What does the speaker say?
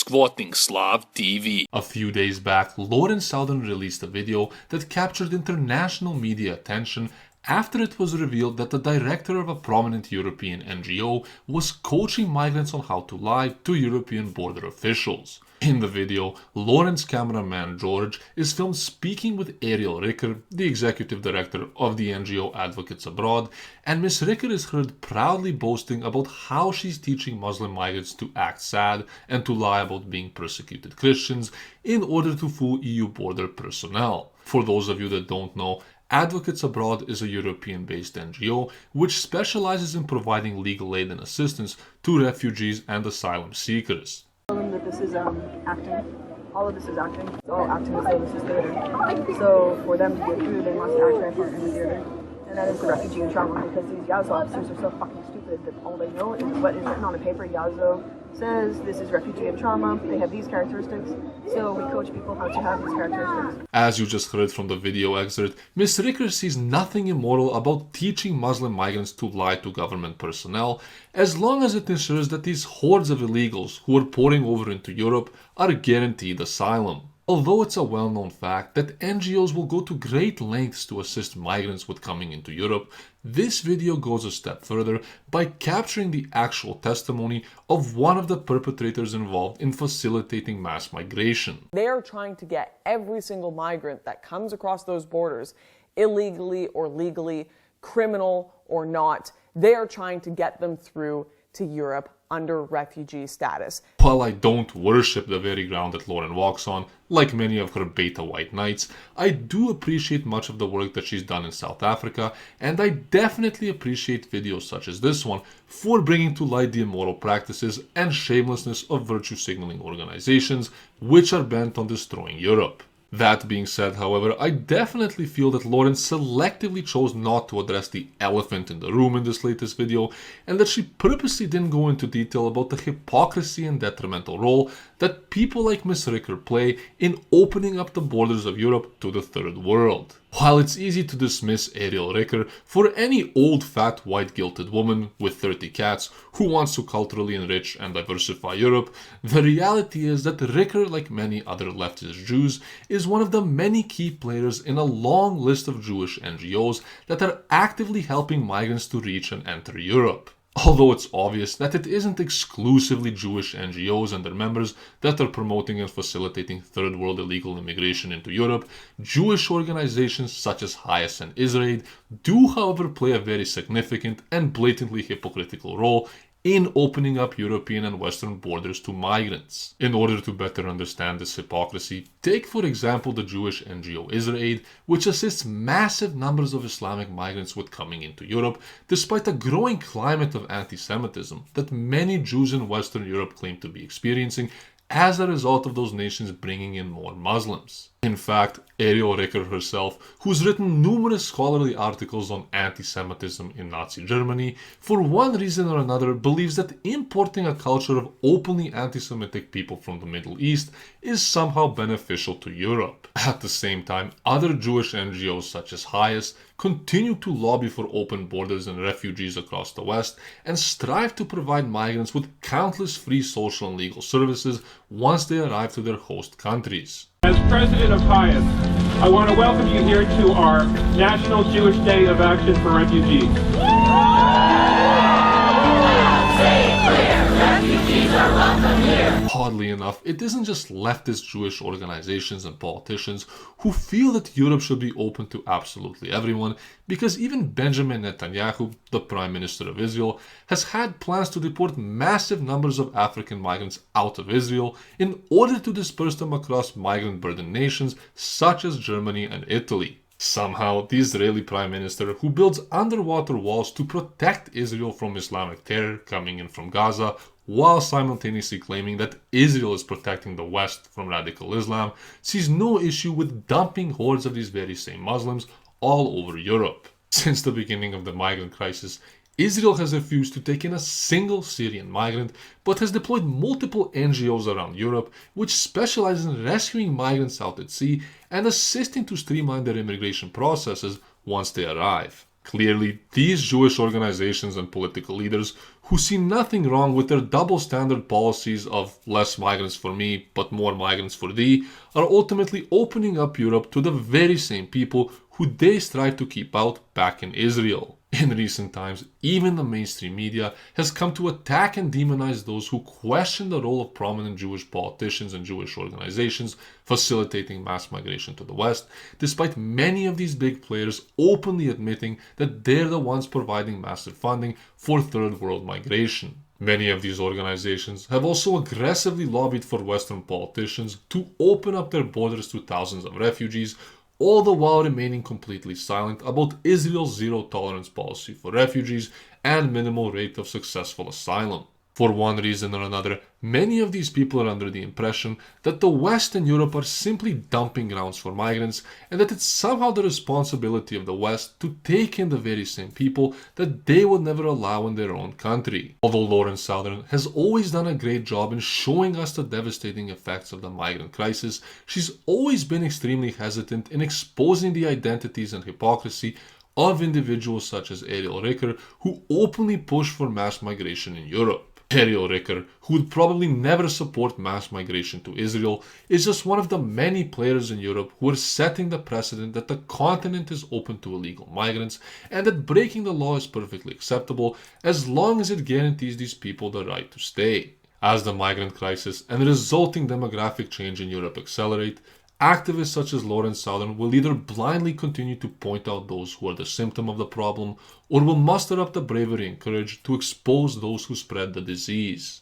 Squatting Slav TV. A few days back, Lawrence Southern released a video that captured international media attention after it was revealed that the director of a prominent European NGO was coaching migrants on how to lie to European border officials. In the video, Lawrence cameraman George is filmed speaking with Ariel Ricker, the executive director of the NGO Advocates Abroad, and Ms. Ricker is heard proudly boasting about how she's teaching Muslim migrants to act sad and to lie about being persecuted Christians in order to fool EU border personnel. For those of you that don't know, Advocates Abroad is a European-based NGO which specializes in providing legal aid and assistance to refugees and asylum seekers. Tell them that this is acting. All of this is acting. It's all acting as though this is theater. So for them to get through, they must act their part in the theater. And that is the refugee and trauma, because these Yazo officers are so fucking stupid that all they know is what is written on a paper. Yazo says this is refugee and trauma. They have these characteristics. So we coach people how to have these characteristics. As you just heard from the video excerpt, Ms. Ricker sees nothing immoral about teaching Muslim migrants to lie to government personnel, as long as it ensures that these hordes of illegals who are pouring over into Europe are guaranteed asylum. Although it's a well-known fact that NGOs will go to great lengths to assist migrants with coming into Europe, this video goes a step further by capturing the actual testimony of one of the perpetrators involved in facilitating mass migration. They are trying to get every single migrant that comes across those borders, illegally or legally, criminal or not, they are trying to get them through to Europe under refugee status. While I don't worship the very ground that Lauren walks on, like many of her beta white knights, I do appreciate much of the work that she's done in South Africa, and I definitely appreciate videos such as this one for bringing to light the immoral practices and shamelessness of virtue signaling organizations which are bent on destroying Europe. That being said, however, I definitely feel that Lawrence selectively chose not to address the elephant in the room in this latest video, and that she purposely didn't go into detail about the hypocrisy and detrimental role that people like Ms. Ricker play in opening up the borders of Europe to the third world. While it's easy to dismiss Ariel Ricker for any old fat white guilted woman with 30 cats who wants to culturally enrich and diversify Europe, the reality is that Ricker, like many other leftist Jews, is one of the many key players in a long list of Jewish NGOs that are actively helping migrants to reach and enter Europe. Although it's obvious that it isn't exclusively Jewish NGOs and their members that are promoting and facilitating third world illegal immigration into Europe, Jewish organizations such as Hayas and Israel do however play a very significant and blatantly hypocritical role in opening up European and Western borders to migrants. In order to better understand this hypocrisy, take for example the Jewish NGO Israel, which assists massive numbers of Islamic migrants with coming into Europe, despite a growing climate of anti-Semitism that many Jews in Western Europe claim to be experiencing as a result of those nations bringing in more Muslims. In fact, Ariel Ricker herself, who's written numerous scholarly articles on anti-Semitism in Nazi Germany, for one reason or another believes that importing a culture of openly anti-Semitic people from the Middle East is somehow beneficial to Europe. At the same time, other Jewish NGOs such as Hayas continue to lobby for open borders and refugees across the West and strive to provide migrants with countless free social and legal services once they arrive to their host countries. As president of Hayas, I want to welcome you here to our National Jewish Day of Action for Refugees. Oddly enough, it isn't just leftist Jewish organizations and politicians who feel that Europe should be open to absolutely everyone, because even Benjamin Netanyahu, the Prime Minister of Israel, has had plans to deport massive numbers of African migrants out of Israel in order to disperse them across migrant-burdened nations such as Germany and Italy. Somehow, the Israeli Prime Minister, who builds underwater walls to protect Israel from Islamic terror coming in from Gaza, while simultaneously claiming that Israel is protecting the West from radical Islam, sees no issue with dumping hordes of these very same Muslims all over Europe. Since the beginning of the migrant crisis, Israel has refused to take in a single Syrian migrant, but has deployed multiple NGOs around Europe which specialize in rescuing migrants out at sea and assisting to streamline their immigration processes once they arrive. Clearly, these Jewish organizations and political leaders who see nothing wrong with their double standard policies of less migrants for me but more migrants for thee are ultimately opening up Europe to the very same people who they strive to keep out back in Israel. In recent times, even the mainstream media has come to attack and demonize those who question the role of prominent Jewish politicians and Jewish organizations facilitating mass migration to the West, despite many of these big players openly admitting that they're the ones providing massive funding for third world migration. Many of these organizations have also aggressively lobbied for Western politicians to open up their borders to thousands of refugees, all the while remaining completely silent about Israel's zero-tolerance policy for refugees and minimal rate of successful asylum. For one reason or another, many of these people are under the impression that the West and Europe are simply dumping grounds for migrants and that it's somehow the responsibility of the West to take in the very same people that they would never allow in their own country. Although Lauren Southern has always done a great job in showing us the devastating effects of the migrant crisis, she's always been extremely hesitant in exposing the identities and hypocrisy of individuals such as Ariel Ricker, who openly push for mass migration in Europe. Ariel Ricker, who would probably never support mass migration to Israel, is just one of the many players in Europe who are setting the precedent that the continent is open to illegal migrants and that breaking the law is perfectly acceptable as long as it guarantees these people the right to stay. As the migrant crisis and the resulting demographic change in Europe accelerate, activists such as Lauren Southern will either blindly continue to point out those who are the symptom of the problem or will muster up the bravery and courage to expose those who spread the disease.